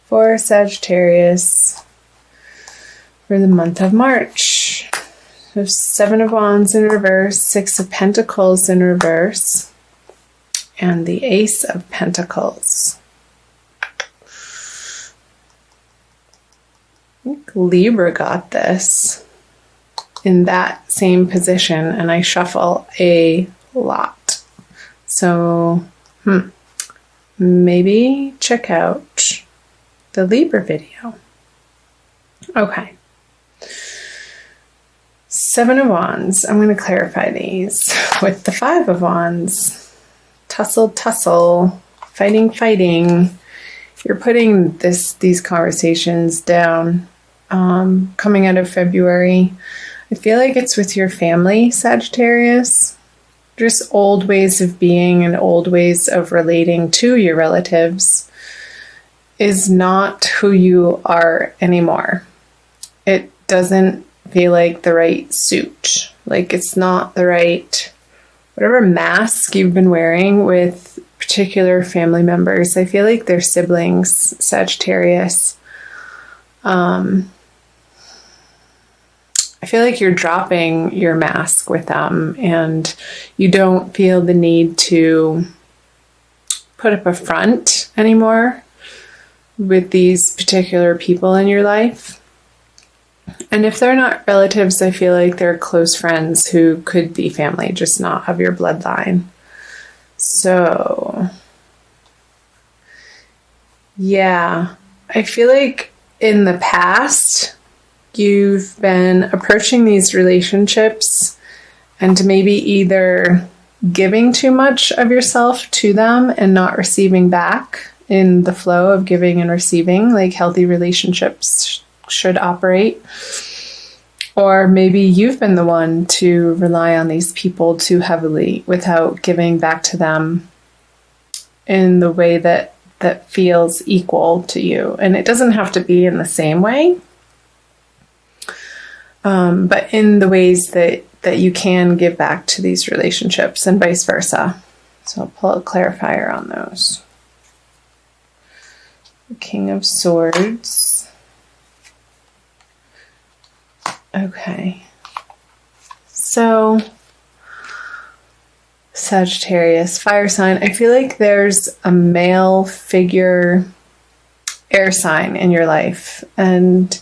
for Sagittarius for the month of March. So 7 of Wands in reverse, 6 of Pentacles in reverse, and the Ace of Pentacles. I think Libra got this in that same position, and I shuffle a lot. So, maybe check out the Libra video. Okay. 7 of Wands. I'm going to clarify these with the 5 of Wands. Tussle, fighting. You're putting these conversations down. Coming out of February, I feel like it's with your family, Sagittarius. Just old ways of being and old ways of relating to your relatives is not who you are anymore. It doesn't feel like the right suit. Like it's not the right, whatever mask you've been wearing with particular family members. I feel like they're siblings, Sagittarius. I feel like you're dropping your mask with them and you don't feel the need to put up a front anymore with these particular people in your life. And if they're not relatives, I feel like they're close friends who could be family, just not of your bloodline. So, yeah, I feel like in the past, you've been approaching these relationships and maybe either giving too much of yourself to them and not receiving back in the flow of giving and receiving, like healthy relationships should operate. Or maybe you've been the one to rely on these people too heavily without giving back to them in the way that feels equal to you. And it doesn't have to be in the same way, but in the ways that you can give back to these relationships and vice versa. So I'll pull a clarifier on those. The King of Swords. Okay. So, Sagittarius, fire sign. I feel like there's a male figure, air sign in your life. And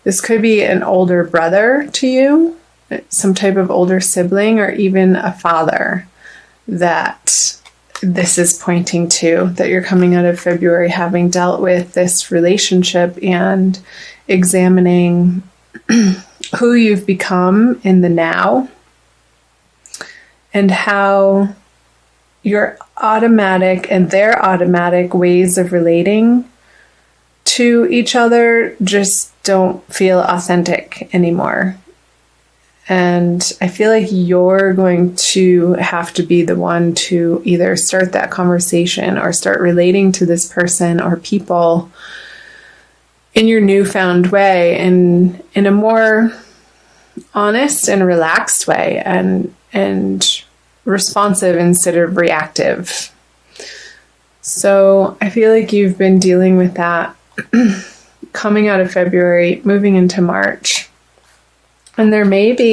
this could be an older brother to you, some type of older sibling, or even a father that this is pointing to, that you're coming out of February having dealt with this relationship and examining who you've become in the now and how your automatic and their automatic ways of relating to each other just don't feel authentic anymore. And I feel like you're going to have to be the one to either start that conversation or start relating to this person or people in your newfound way and in a more honest and relaxed way and responsive instead of reactive. So I feel like you've been dealing with that coming out of February, moving into March. And there may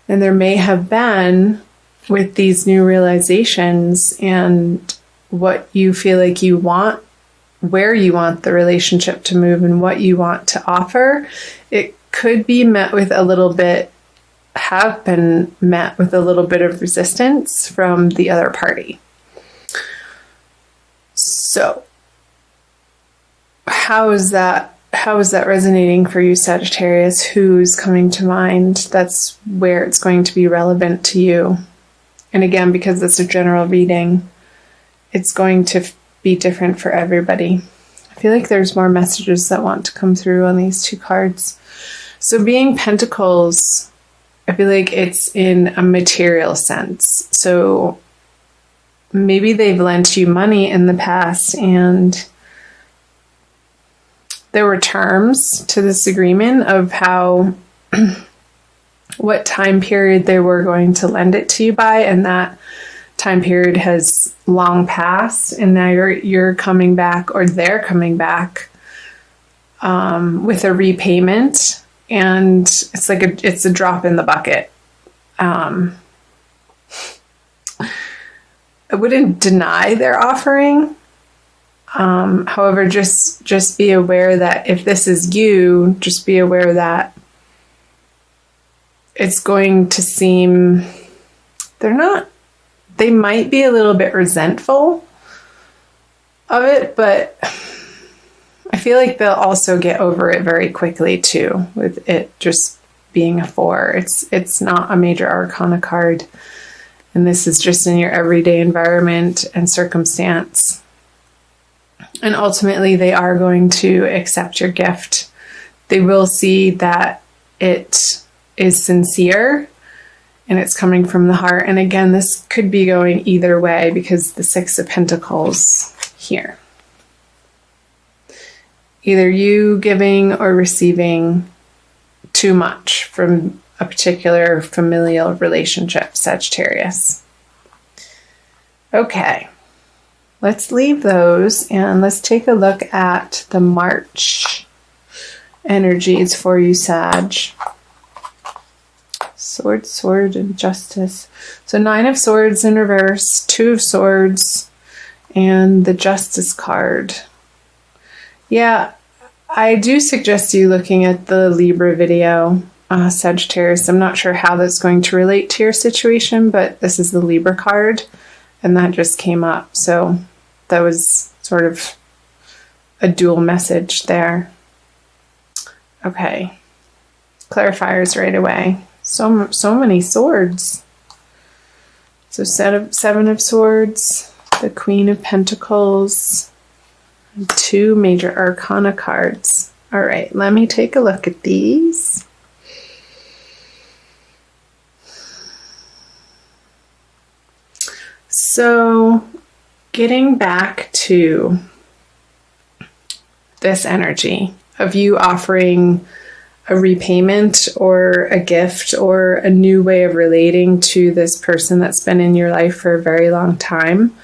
have been, with these new realizations and what you feel like you want, where you want the relationship to move and what you want to offer, it could be met with a little bit, have been met with a little bit of resistance from the other party. So, how is that resonating for you, Sagittarius? Who's coming to mind? That's where it's going to be relevant to you. And again, because it's a general reading, it's going to be different for everybody. I feel like there's more messages that want to come through on these two cards. So being Pentacles, I feel like it's in a material sense. So maybe they've lent you money in the past and there were terms to this agreement of how, what time period they were going to lend it to you by, and that time period has long passed, and now you're coming back, or they're coming back with a repayment, and it's a drop in the bucket. I wouldn't deny their offering. However, just be aware that if this is you, just be aware that it's going to seem, they might be a little bit resentful of it, but I feel like they'll also get over it very quickly too, with it just being a 4. It's not a major arcana card, and this is just in your everyday environment and circumstance. And ultimately, they are going to accept your gift. They will see that it is sincere and it's coming from the heart. And again, this could be going either way because the 6 of Pentacles here. Either you giving or receiving too much from a particular familial relationship, Sagittarius. Okay. Let's leave those and let's take a look at the March energies for you, Sag. Sword, sword, and justice. So 9 of Swords in reverse, 2 of Swords, and the Justice card. Yeah, I do suggest you looking at the Libra video, Sagittarius. I'm not sure how that's going to relate to your situation, but this is the Libra card, and that just came up. So that was sort of a dual message there. Okay. Clarifiers right away. So many swords. So 7 of Swords, the Queen of Pentacles, and 2 major arcana cards. All right, let me take a look at these. So getting back to this energy of you offering a repayment or a gift or a new way of relating to this person that's been in your life for a very long time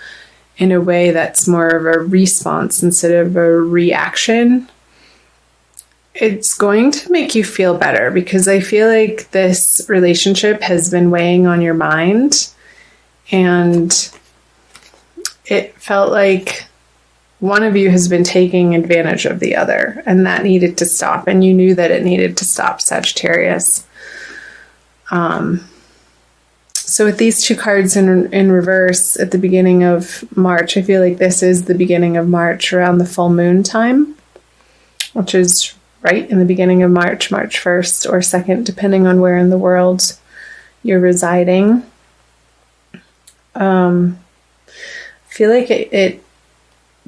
in a way that's more of a response instead of a reaction, it's going to make you feel better, because I feel like this relationship has been weighing on your mind, and it felt like one of you has been taking advantage of the other, and that needed to stop, and you knew that it needed to stop, Sagittarius. So with these 2 cards in reverse at the beginning of March, I feel like this is the beginning of March around the full moon time, which is right in the beginning of March, March 1st or 2nd, depending on where in the world you're residing. I feel like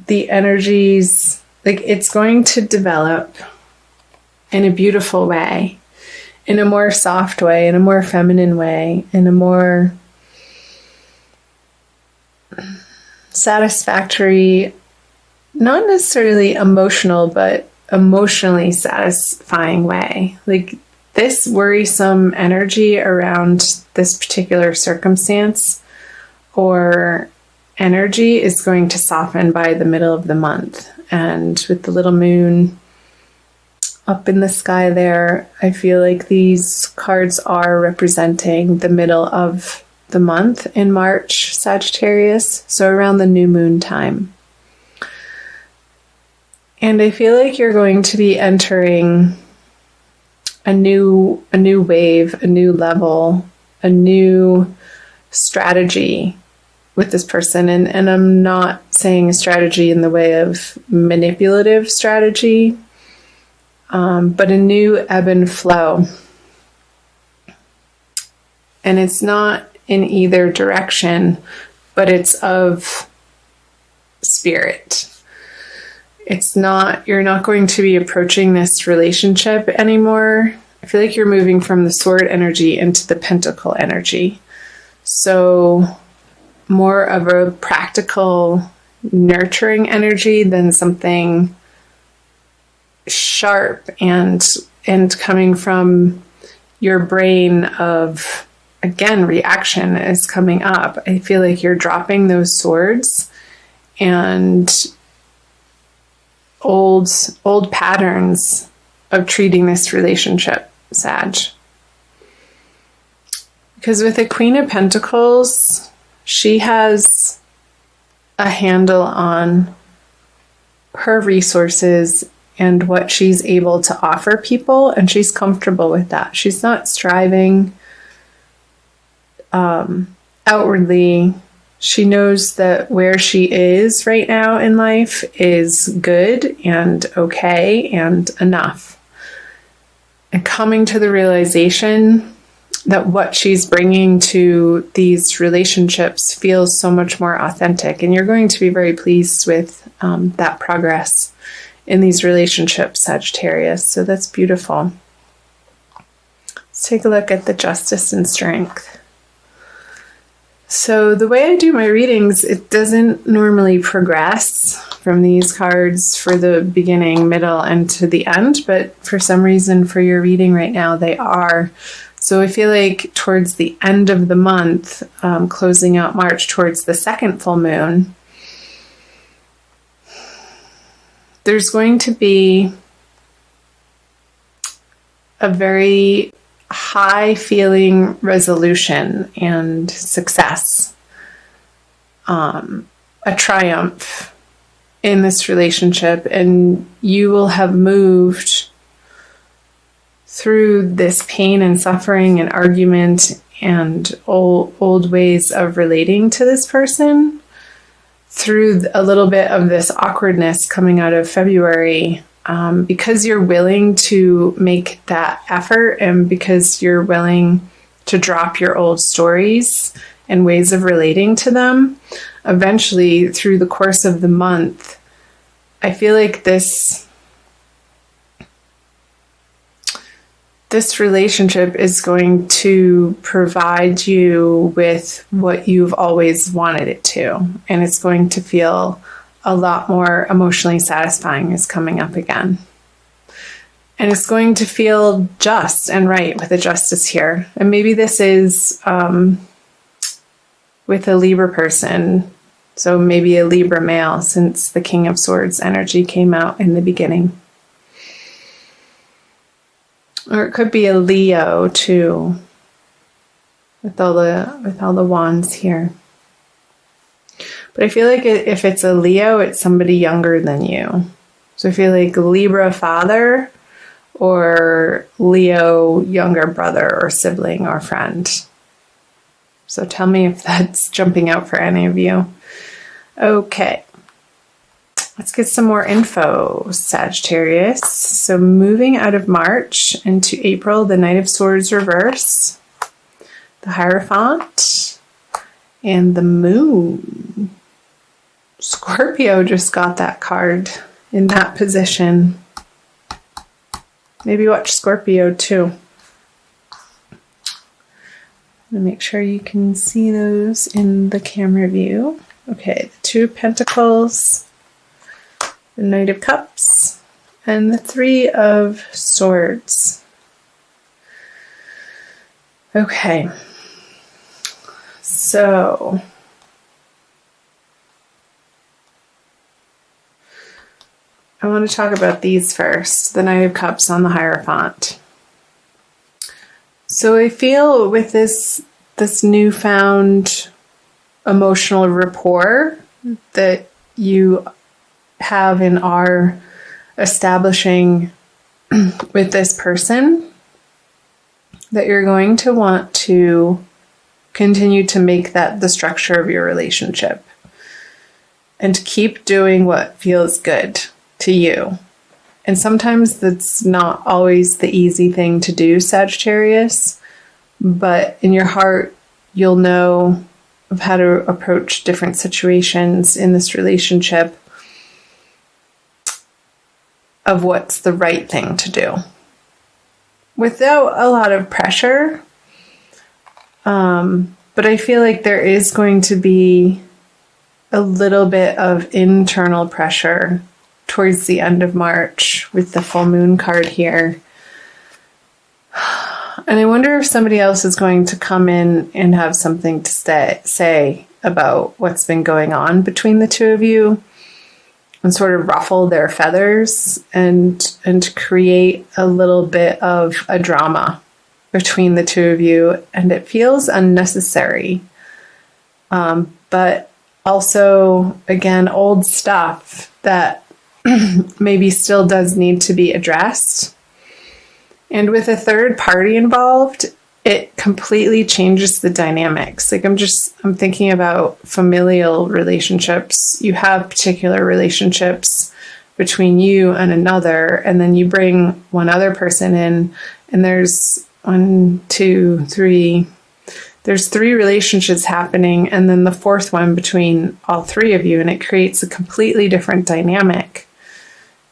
the energies, like it's going to develop in a beautiful way, in a more soft way, in a more feminine way, in a more satisfactory, not necessarily emotional, but emotionally satisfying way. Like this worrisome energy around this particular circumstance or energy is going to soften by the middle of the month. And with the little moon up in the sky there, I feel like these cards are representing the middle of the month in March, Sagittarius, so around the new moon time. And I feel like you're going to be entering a new wave, a new level, a new strategy with this person. And I'm not saying a strategy in the way of manipulative strategy, but a new ebb and flow. And it's not in either direction, but it's of spirit. You're not going to be approaching this relationship anymore. I feel like you're moving from the sword energy into the pentacle energy. So more of a practical, nurturing energy than something sharp and coming from your brain of again, reaction is coming up. I feel like you're dropping those swords and old patterns of treating this relationship, Sag. Because with the Queen of Pentacles, she has a handle on her resources and what she's able to offer people, and she's comfortable with that. She's not striving outwardly. She knows that where she is right now in life is good and okay and enough. And coming to the realization that what she's bringing to these relationships feels so much more authentic. And you're going to be very pleased with that progress in these relationships, Sagittarius. So that's beautiful. Let's take a look at the Justice and Strength. So the way I do my readings, it doesn't normally progress from these cards for the beginning, middle, and to the end, but for some reason for your reading right now, they are. So I feel like towards the end of the month, closing out March towards the second full moon, there's going to be a very high feeling resolution and success, a triumph in this relationship, and you will have moved through this pain and suffering and argument and old ways of relating to this person, through a little bit of this awkwardness coming out of February, because you're willing to make that effort and because you're willing to drop your old stories and ways of relating to them. Eventually, through the course of the month, I feel like this relationship is going to provide you with what you've always wanted it to. And it's going to feel a lot more emotionally satisfying is coming up again. And it's going to feel just and right with the Justice here. And maybe this is with a Libra person. So maybe a Libra male, since the King of Swords energy came out in the beginning. Or it could be a Leo too, with all the wands here. But I feel like if it's a Leo, it's somebody younger than you. So I feel like Libra father or Leo younger brother or sibling or friend. So tell me if that's jumping out for any of you. Okay. Let's get some more info, Sagittarius. So moving out of March into April, the Knight of Swords reverse, the Hierophant, and the Moon. Scorpio just got that card in that position. Maybe watch Scorpio too. Make sure you can see those in the camera view. Okay, the Two of Pentacles, the Knight of Cups, and the Three of Swords. Okay, so I want to talk about these first. The Knight of Cups on the Hierophant. So I feel with this newfound emotional rapport that you have and are establishing with this person, that you're going to want to continue to make that the structure of your relationship and keep doing what feels good to you. And sometimes that's not always the easy thing to do, Sagittarius, but in your heart, you'll know of how to approach different situations in this relationship, of what's the right thing to do without a lot of pressure. But I feel like there is going to be a little bit of internal pressure towards the end of March with the full moon card here. And I wonder if somebody else is going to come in and have something to say about what's been going on between the two of you and sort of ruffle their feathers and create a little bit of a drama between the two of you. And it feels unnecessary. But also, again, old stuff that maybe still does need to be addressed. And with a third party involved, it completely changes the dynamics. Like I'm thinking about familial relationships. You have particular relationships between you and another, and then you bring one other person in, and there's there's three relationships happening, and then the fourth one between all three of you, and it creates a completely different dynamic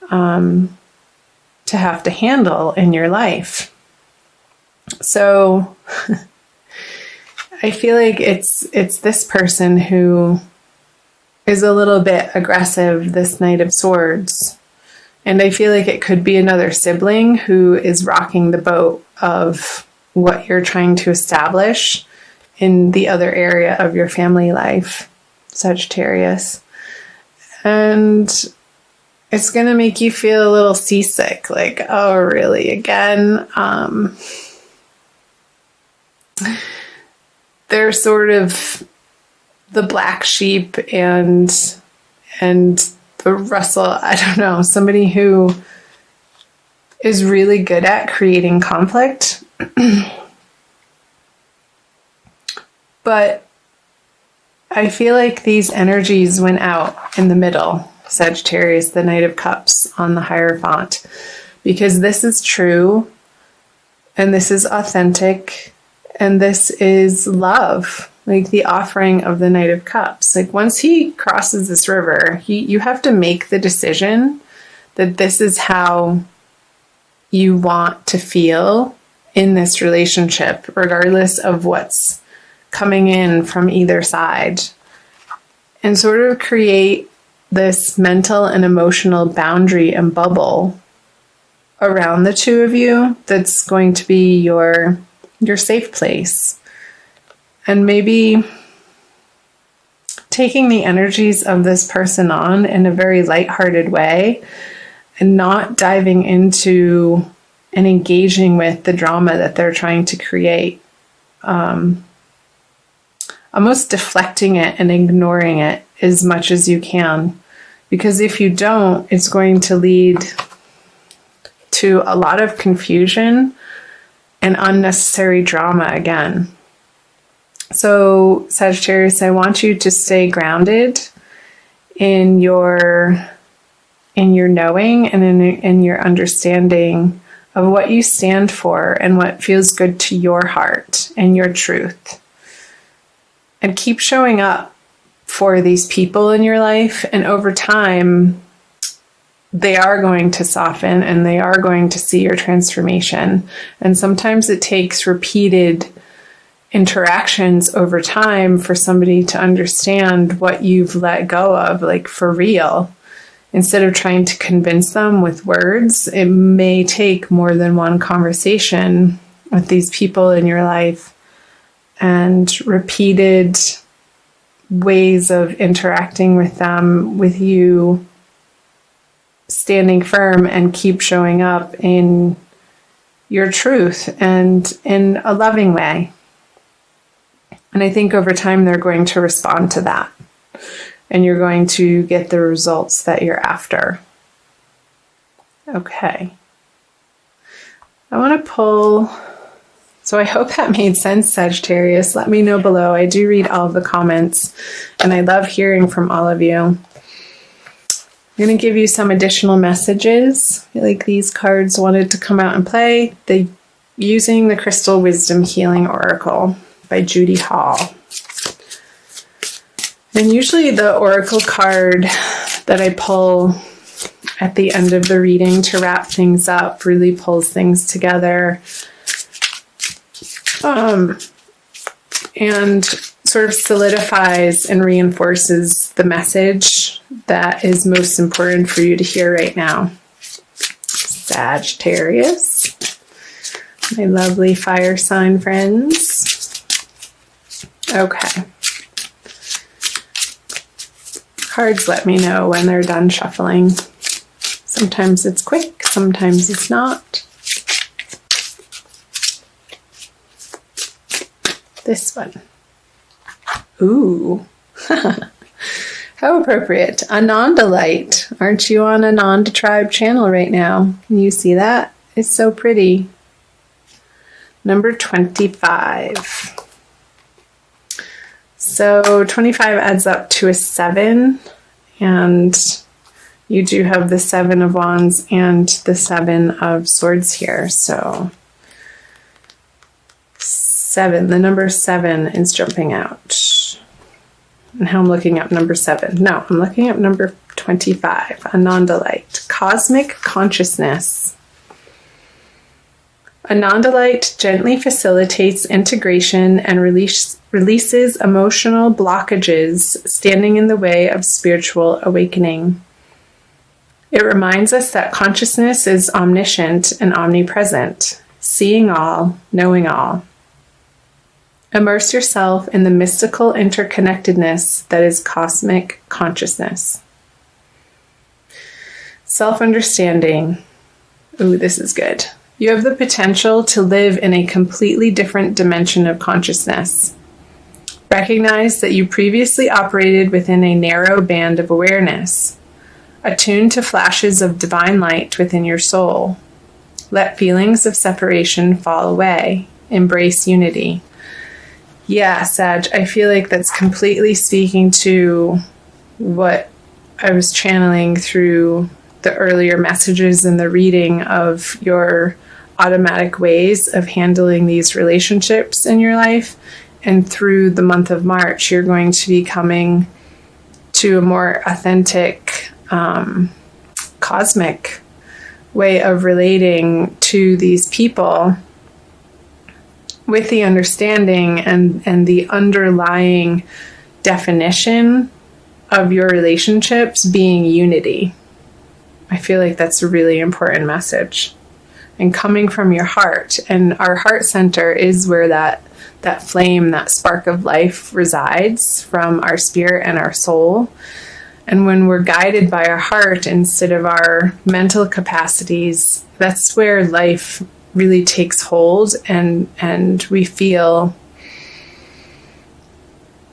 to have to handle in your life. So I feel like it's this person who is a little bit aggressive, this Knight of Swords. And I feel like it could be another sibling who is rocking the boat of what you're trying to establish in the other area of your family life, Sagittarius. And it's going to make you feel a little seasick, like, oh, really, again? They're sort of the black sheep and the Russell, I don't know, somebody who is really good at creating conflict. But I feel like these energies went out in the middle, Sagittarius, the Knight of Cups on the Hierophant, because this is true and this is authentic and this is love, like the offering of the Knight of Cups. Like once he crosses this river, you have to make the decision that this is how you want to feel in this relationship, regardless of what's coming in from either side, and sort of create this mental and emotional boundary and bubble around the two of you that's going to be your safe place. And maybe taking the energies of this person on in a very lighthearted way and not diving into and engaging with the drama that they're trying to create. Almost deflecting it and ignoring it as much as you can. Because if you don't, it's going to lead to a lot of confusion and unnecessary drama again. So, Sagittarius, I want you to stay grounded in your knowing and in your understanding of what you stand for and what feels good to your heart and your truth. And keep showing up for these people in your life. And over time, they are going to soften and they are going to see your transformation. And sometimes it takes repeated interactions over time for somebody to understand what you've let go of, like for real. Instead of trying to convince them with words, it may take more than one conversation with these people in your life and repeated ways of interacting with them, with you standing firm and keep showing up in your truth and in a loving way. And I think over time they're going to respond to that. And you're going to get the results that you're after. Okay. I want to pull... So I hope that made sense, Sagittarius. Let me know below. I do read all of the comments, and I love hearing from all of you. I'm going to give you some additional messages. I feel like these cards wanted to come out and play. Using the Crystal Wisdom Healing Oracle by Judy Hall. And usually the oracle card that I pull at the end of the reading to wrap things up really pulls things together. And sort of solidifies and reinforces the message that is most important for you to hear right now. Sagittarius. my lovely fire sign friends. Okay. Cards let me know when they're done shuffling. Sometimes it's quick, sometimes it's not. This one. Ooh. How appropriate. Ananda light. Aren't you on Ananda tribe channel right now? Can you see that? It's so pretty. Number 25. So 25 adds up to a 7, and you do have the 7 of Wands and the 7 of Swords here. So 7, the number 7 is jumping out. And how I'm looking up number 7. No, I'm looking up number 25, Ananda light, cosmic consciousness. Ananda light gently facilitates integration and releases emotional blockages standing in the way of spiritual awakening. It reminds us that consciousness is omniscient and omnipresent, seeing all, knowing all. Immerse yourself in the mystical interconnectedness that is cosmic consciousness. Self-understanding. Ooh, this is good. You have the potential to live in a completely different dimension of consciousness. Recognize that you previously operated within a narrow band of awareness. Attune to flashes of divine light within your soul. Let feelings of separation fall away. Embrace unity. Yeah, Sag, I feel like that's completely speaking to what I was channeling through the earlier messages in the reading of your automatic ways of handling these relationships in your life. And through the month of March, you're going to be coming to a more authentic, cosmic way of relating to these people with the understanding and the underlying definition of your relationships being unity. I feel like that's a really important message. And coming from your heart. And our heart center is where that flame, that spark of life resides from our spirit and our soul. And when we're guided by our heart instead of our mental capacities, that's where life really takes hold, and we feel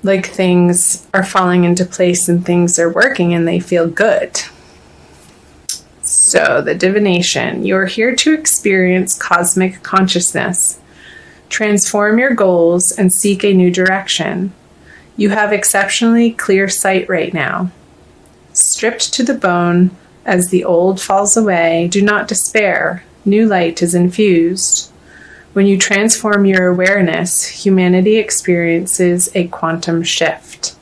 like things are falling into place and things are working and they feel good. So the divination, you're here to experience cosmic consciousness, transform your goals, and seek a new direction. You have exceptionally clear sight right now. Stripped to the bone as the old falls away, do not despair. New light is infused. When you transform your awareness, humanity experiences a quantum shift.